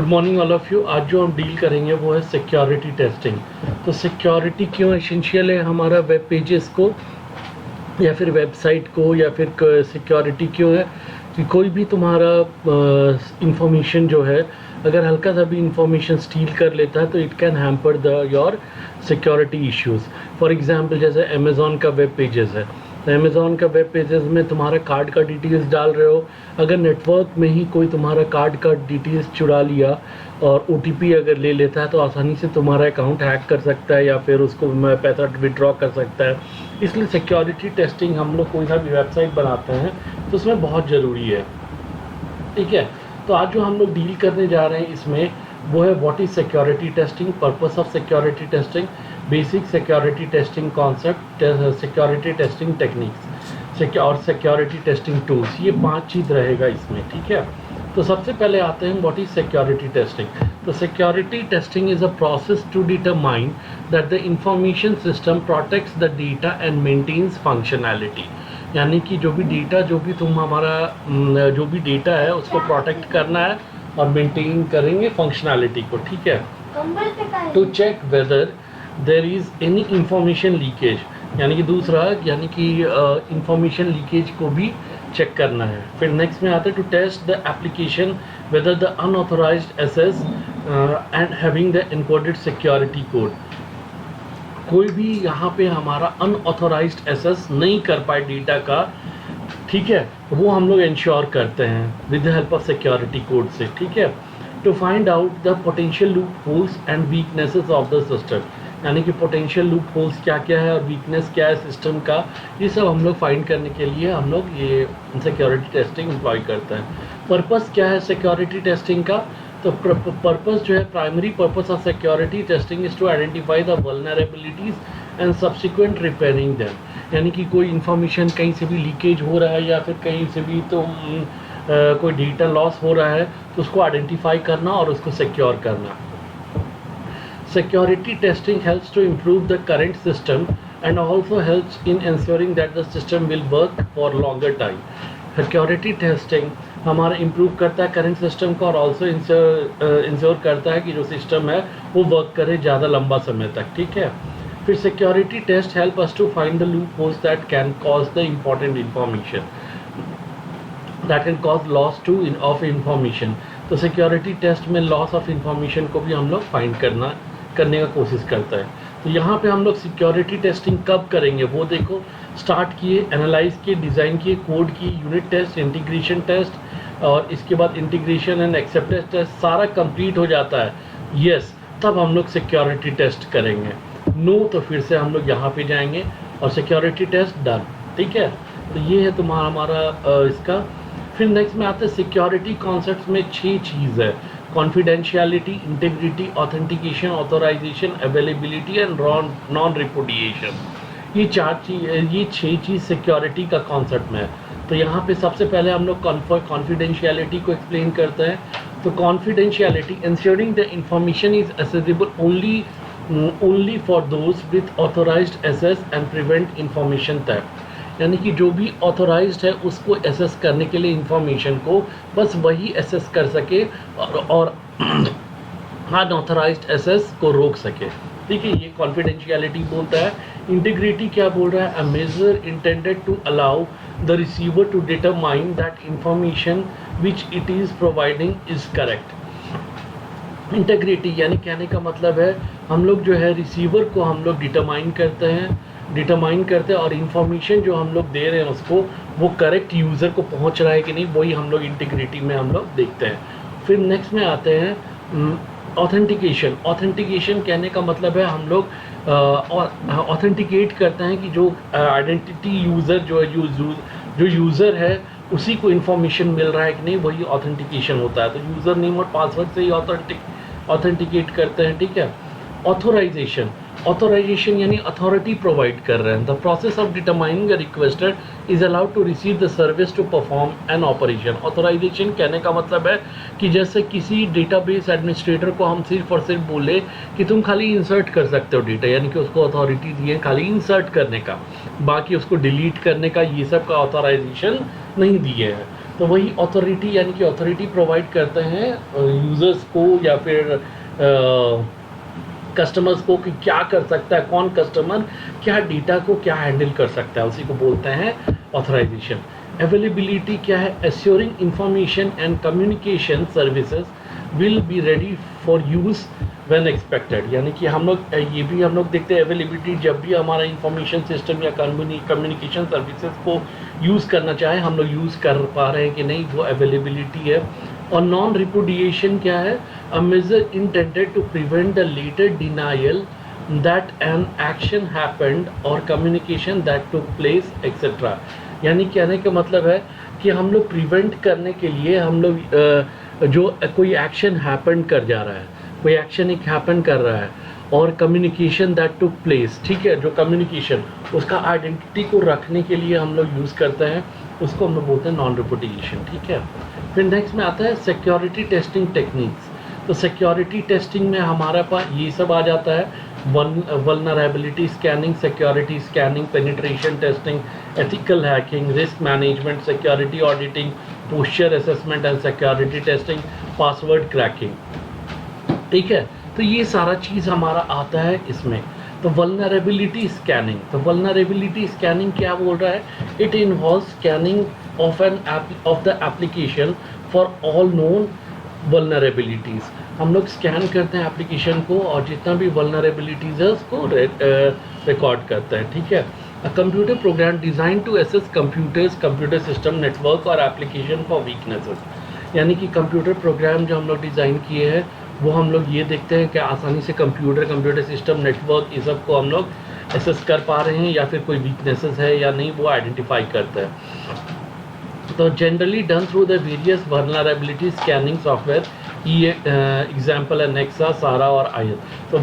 Good morning all of you. आज जो हम डील करेंगे वो है सिक्योरिटी टेस्टिंग। तो सिक्योरिटी क्यों एसेंशियल है हमारा वेब पेजेस को या फिर वेबसाइट को, या फिर सिक्योरिटी क्यों है कि कोई भी तुम्हारा इंफॉर्मेशन जो है अगर हल्का सा भी इंफॉर्मेशन स्टील कर लेता है तो it can hamper your security issues. For example जैसे अमेज़ॉन का वेब पेजेस है, अमेज़ॉन का वेब पेजेस में तुम्हारा कार्ड का डिटेल्स डाल रहे हो, अगर नेटवर्क में ही कोई तुम्हारा कार्ड का डिटेल्स चुरा लिया और OTP अगर ले लेता है तो आसानी से तुम्हारा अकाउंट हैक कर सकता है या फिर उसको पैसा विड्रॉ कर सकता है। इसलिए सिक्योरिटी टेस्टिंग हम लोग कोई सा भी वेबसाइट बनाते हैं तो उसमें बहुत ज़रूरी है। ठीक है, तो आज जो हम लोग डील करने जा रहे हैं इसमें वो है what is security testing, purpose of security testing, basic security testing concept, security testing techniques और सिक्योरिटी टेस्टिंग टूल्स। ये 5 चीज़ रहेगा इसमें। ठीक है, तो सबसे पहले आते हैं व्हाट इज़ सिक्योरिटी टेस्टिंग। तो security testing is a process to determine that the information system protects the data and maintains functionality. यानी कि जो भी डेटा जो भी डेटा है उसको प्रोटेक्ट करना है और मेंटेन करेंगे फंक्शनैलिटी को। ठीक है, to check whether there is any information leakage, यानी कि दूसरा यानी कि इंफॉर्मेशन लीकेज को भी चेक करना है। फिर नेक्स्ट में आता है to test the application whether the unauthorised access and having the encoded security code. कोई भी यहाँ पे हमारा अनऑथोराइज्ड एक्सेस नहीं कर पाए डेटा का, ठीक है, वो हम लोग इंश्योर करते हैं with the help of security code से। ठीक है, to find out the potential loopholes and weaknesses of the system, यानी कि पोटेंशियल लूप होल्स क्या क्या है और वीकनेस क्या है सिस्टम का, ये सब हम लोग फाइंड करने के लिए हम लोग ये सिक्योरिटी टेस्टिंग एम्प्लॉय करते हैं। पर्पस क्या है सिक्योरिटी टेस्टिंग का? तो पर्पस जो है, primary purpose of security testing is to identify the vulnerabilities and subsequent repairing them, यानी कि कोई इन्फॉर्मेशन कहीं से भी लीकेज हो रहा है या फिर कहीं से भी तो कोई डेटा लॉस हो रहा है तो उसको आइडेंटिफाई करना और उसको सिक्योर करना। Security testing helps to improve the current system and also helps in ensuring that the system will work for longer time. Security testing हमारा improve करता है current system को और also ensure करता है कि जो system है वो work करे ज़्यादा लंबा समय तक। ठीक है, फिर security test help us to find the loopholes that can cause the important information, that can cause loss of information। तो सिक्योरिटी टेस्ट में लॉस ऑफ इंफॉर्मेशन को भी हम लोग फाइंड करने का कोशिश करता है। तो यहाँ पे हम लोग सिक्योरिटी टेस्टिंग कब करेंगे वो देखो, स्टार्ट किए, एनालाइज किए, डिज़ाइन किए, कोड की, यूनिट टेस्ट, इंटीग्रेशन टेस्ट और इसके बाद इंटीग्रेशन एंड एक्सेप्टेंस टेस्ट सारा कंप्लीट हो जाता है, यस, तब हम लोग सिक्योरिटी टेस्ट करेंगे। नो तो फिर से हम लोग यहाँ पे जाएंगे और सिक्योरिटी टेस्ट डन। ठीक है, तो ये है तुम्हारा हमारा इसका। फिर नेक्स्ट में आते हैं सिक्योरिटी कॉन्सेप्ट्स में 6 चीज़ है, confidentiality, integrity, authentication, authorization, availability and non repudiation. ये 6 चीज़ सिक्योरिटी का कॉन्सेप्ट में है। तो यहाँ पे सबसे पहले हम लोग कॉन्फिडेंशियलिटी को एक्सप्लेन करते हैं। तो confidentiality, ensuring the information is accessible only for those with authorised access and prevent information theft, यानी कि जो भी ऑथोराइज्ड है उसको एसेस करने के लिए इंफॉर्मेशन को बस वही एसेस कर सके और अनऑथराइज्ड एसेस को रोक सके। ठीक है, ये कॉन्फिडेंशियलिटी बोलता है। इंटीग्रिटी क्या बोल रहा है? A measure intended to allow the receiver to determine that information which it is providing is correct. Integrity यानी कहने का मतलब है हम लोग जो है रिसीवर को हम लोग डिटरमाइन करते हैं और इन्फॉर्मेशन जो हम लोग दे रहे हैं उसको वो करेक्ट यूज़र को पहुंच रहा है कि नहीं, वही हम लोग इंटीग्रिटी में हम लोग देखते हैं। फिर नेक्स्ट में आते हैं ऑथेंटिकेशन। ऑथेंटिकेशन कहने का मतलब है हम लोग ऑथेंटिकेट करते हैं कि जो आइडेंटिटी यूज़र जो यूज़र है उसी को इन्फॉर्मेशन मिल रहा है कि नहीं, वही ऑथेंटिकेशन होता है। तो यूज़र नेम और पासवर्ड से ही ऑथेंटिकेट करते हैं। ठीक है, ऑथोराइजेशन यानी अथॉरिटी प्रोवाइड कर रहे हैं। The process of determining a requester is allowed to receive the service to perform an operation. Authorisation कहने का मतलब है कि जैसे किसी डेटाबेस एडमिनिस्ट्रेटर को हम सिर्फ और सिर्फ बोले कि तुम खाली इंसर्ट कर सकते हो डेटा, यानी कि उसको अथॉरिटी दी है खाली इंसर्ट करने का, बाकी उसको डिलीट करने का ये सब का ऑथोराइजेशन नहीं दिए है। तो वही अथॉरिटी यानी कि अथॉरिटी प्रोवाइड करते हैं यूज़र्स को या फिर कस्टमर्स को कि क्या कर सकता है, कौन कस्टमर क्या डेटा को क्या हैंडल कर सकता है, उसी को बोलते हैं ऑथराइजेशन। अवेलेबिलिटी क्या है, assuring information and communication services will be ready for use when expected, यानी कि हम लोग ये भी हम लोग देखते हैं अवेलेबिलिटी, जब भी हमारा इंफॉर्मेशन सिस्टम या कम्युनिकेशन सर्विसेज को यूज़ करना चाहे हम लोग यूज़ कर पा रहे हैं कि नहीं, वो अवेलेबिलिटी है। और नॉन रिपुडिएशन क्या है, a measure intended to prevent the latter denial that an action happened और communication that took place etcetera, यानी कहने का मतलब है कि हम लोग प्रिवेंट करने के लिए हम लोग जो कोई एक्शन हैपन कर जा रहा है, कोई एक्शन एक हैपन कर रहा है और कम्युनिकेशन दैट टुक प्लेस, ठीक है, जो कम्युनिकेशन उसका आइडेंटिटी को रखने के लिए हम लोग यूज़ करते हैं, उसको हम लोग बोलते हैं नॉन रिपुडिएशन, ठीक है। फिर नेक्स्ट में आता है सिक्योरिटी टेस्टिंग टेक्निक्स। तो सिक्योरिटी टेस्टिंग में हमारे पास ये सब आ जाता है, vulnerability scanning, security scanning, penetration testing, ethical hacking, risk management, security auditing, posture assessment and security testing, password cracking, ठीक है। तो ये सारा चीज़ हमारा आता है इसमें। तो वल्नरेबिलिटी स्कैनिंग, तो वल्नरेबिलिटी स्कैनिंग क्या बोल रहा है, it involve scanning of the application for all known vulnerabilities. हम लोग स्कैन करते हैं एप्लीकेशन को और जितना भी वल्नरेबिलिटीज़ है उसको रिकॉर्ड करते हैं, ठीक है। A computer program designed to assess computer system network और एप्लीकेशन फॉर वीकनेसेस, यानी कि कंप्यूटर प्रोग्राम जो हम लोग डिज़ाइन किए हैं वो हम लोग ये देखते हैं कि आसानी से कंप्यूटर सिस्टम नेटवर्क ये सब को हम लोग एसेस कर पा रहे हैं या फिर कोई वीकनेसेस है या नहीं, वो आइडेंटिफाई करता है। तो generally done through the various vulnerability scanning software, example है नेक्सा, सारा और IS। तो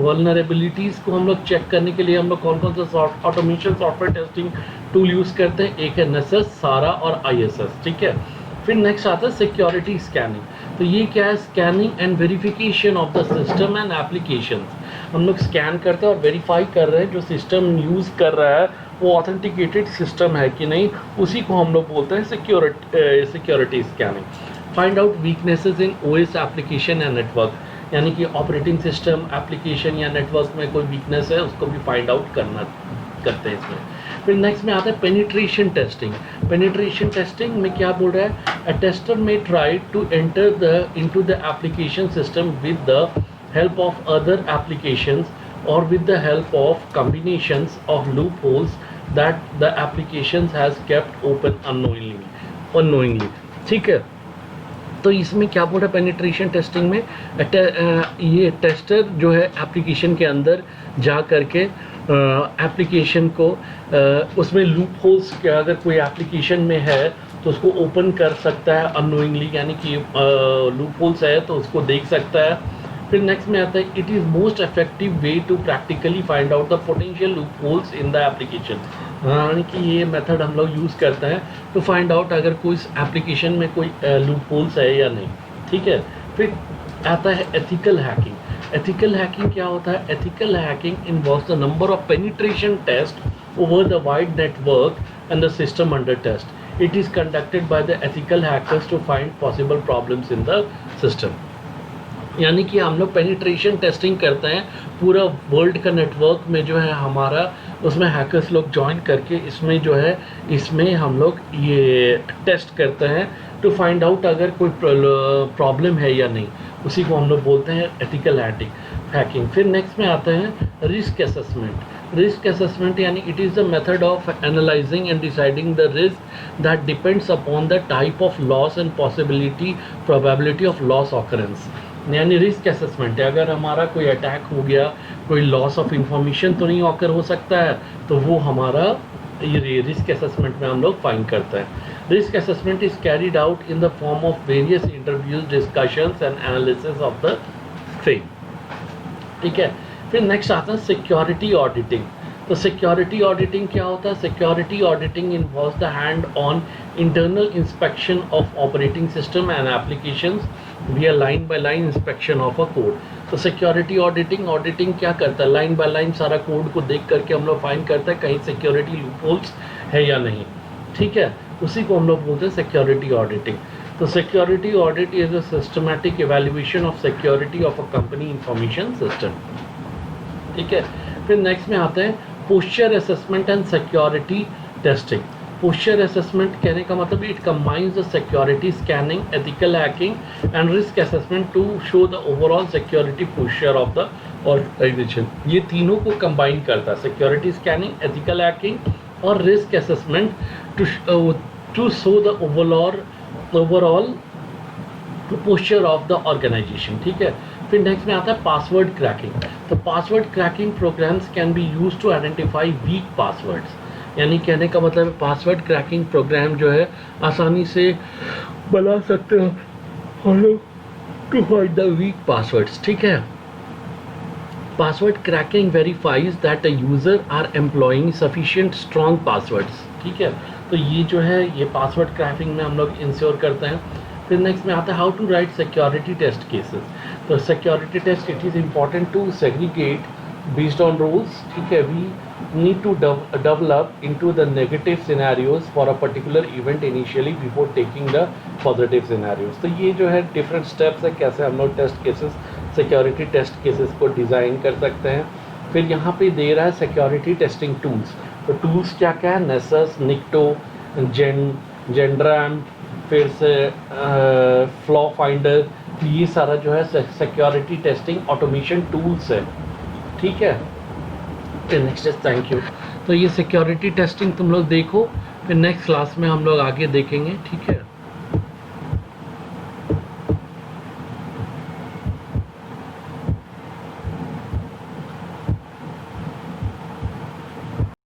वल्नरेबिलिटीज़ को हम लोग चेक करने के लिए हम लोग कौन कौन सा automation software testing tool use करते हैं, एक है नेसेस, सारा और ISS, ठीक है। फिर नेक्स्ट आता है सिक्योरिटी स्कैनिंग। तो ये क्या है, scanning and verification of the system and applications. हम लोग स्कैन करते हैं और वेरीफाई कर रहे हैं जो सिस्टम यूज़ कर रहा है वो ऑथेंटिकेटेड सिस्टम है कि नहीं, उसी को हम लोग बोलते हैं security scanning. Find out weaknesses in OS application and network, यानी कि ऑपरेटिंग सिस्टम, एप्लीकेशन या नेटवर्क में कोई वीकनेस है उसको भी फाइंड आउट करते हैं इसमें। फिर नेक्स्ट में आता है पेनिट्रेशन टेस्टिंग। पेनिट्रेशन टेस्टिंग में क्या बोल रहा है, अ टेस्टर में try to enter into the application system with the help of other applications or with the help of combinations of loopholes that the applications has kept open unknowingly, ठीक है। तो इसमें क्या बोल रहा है पेनिट्रेशन टेस्टिंग में, ये टेस्टर जो है एप्लीकेशन के अंदर जा करके एप्लीकेशन को उसमें लूप होल्स, अगर कोई एप्लीकेशन में है तो उसको ओपन कर सकता है अननोइंगली, यानी कि लूप होल्स है तो उसको देख सकता है। फिर नेक्स्ट में आता है, it is most effective way to practically find out the potential loopholes in the application, यानी कि ये मेथड हम लोग यूज़ करते हैं टू फाइंड आउट अगर कोई एप्लीकेशन में कोई लूप होल्स है या नहीं, ठीक है। फिर आता है एथिकल हैकिंग। एथिकल हैकिंग क्या होता है, ethical hacking involves the number of penetration test over the wide network and the system under test. It is conducted by the ethical hackers to find possible problems in the system, यानी कि हम लोग penetration testing करते हैं पूरा world का network में जो है हमारा, उसमें हैकर्स लोग ज्वाइन करके इसमें जो है इसमें हम लोग ये टेस्ट करते हैं टू फाइंड आउट अगर कोई प्रॉब्लम है या नहीं, उसी को हम लोग बोलते हैं एथिकल हैकिंग। फिर नेक्स्ट में आते हैं रिस्क असेसमेंट। रिस्क असेसमेंट यानी it is the method of analysing and deciding the risk that depends upon the type of loss and probability of loss occurrence, यानी रिस्क असेसमेंट है, अगर हमारा कोई अटैक हो गया, कोई लॉस ऑफ इंफॉर्मेशन तो नहीं ऑकर हो सकता है, तो वो हमारा ये रिस्क असेसमेंट में हम लोग फाइंड करते हैं। Risk assessment is carried out in the form of various interviews, discussions and analysis of the same, ठीक है। फिर नेक्स्ट आता है सिक्योरिटी ऑडिटिंग। तो सिक्योरिटी ऑडिटिंग क्या होता है, security auditing involves the hand on internal inspection of operating system and applications via line by line inspection of a code। तो सिक्योरिटी ऑडिटिंग क्या करता है, लाइन बाय लाइन सारा कोड को देख करके हम लोग फाइंड करते हैं कहीं सिक्योरिटी लूपहोल्स है या नहीं, ठीक है। उसी को हम लोग बोलते हैं सिक्योरिटी ऑडिटिंग। तो security audit is a systematic evaluation of security of a company information system. ठीक है, फिर नेक्स्ट में आते हैं posture assessment and security testing. Posture assessment कहने का मतलब it combines the security scanning, ethical hacking and risk assessment to show the overall security posture of the organisation. ये तीनों को कंबाइन करता है, सिक्योरिटी स्कैनिंग, एथिकल हैकिंग और risk assessment to show the overall posture of the organisation. ठीक है, फिर next में आता है पासवर्ड क्रैकिंग। तो password cracking programs can be use to identify weak passwords, यानी कहने का मतलब है पासवर्ड क्रैकिंग प्रोग्राम जो है आसानी से बना सकते हो हम लोग to find the weak passwords. ठीक है, password cracking verifies that the user are employing sufficient strong passwords. ठीक है, तो ये जो है ये पासवर्ड क्रैकिंग में हम लोग इंश्योर करते हैं। फिर नेक्स्ट में आता है how to write security test cases. तो security test it is important to segregate based on rules. ठीक है, we need to develop into the negative scenarios for a particular event initially before taking the positive scenarios। तो ये जो है different steps है कैसे हम लोग test cases, security test cases को डिज़ाइन कर सकते हैं। फिर यहाँ पे दे रहा है सिक्योरिटी टेस्टिंग टूल्स। तो टूल्स क्या क्या है, नेसस, निक्टो, जेंड्राम, फिर से फ्लॉ फाइंडर, ये सारा जो है सिक्योरिटी टेस्टिंग ऑटोमेशन टूल्स है। ठीक है, नेक्स्ट इज थैंक यू। तो ये सिक्योरिटी टेस्टिंग तुम लोग देखो, फिर नेक्स्ट क्लास में हम लोग आगे देखेंगे। ठीक है।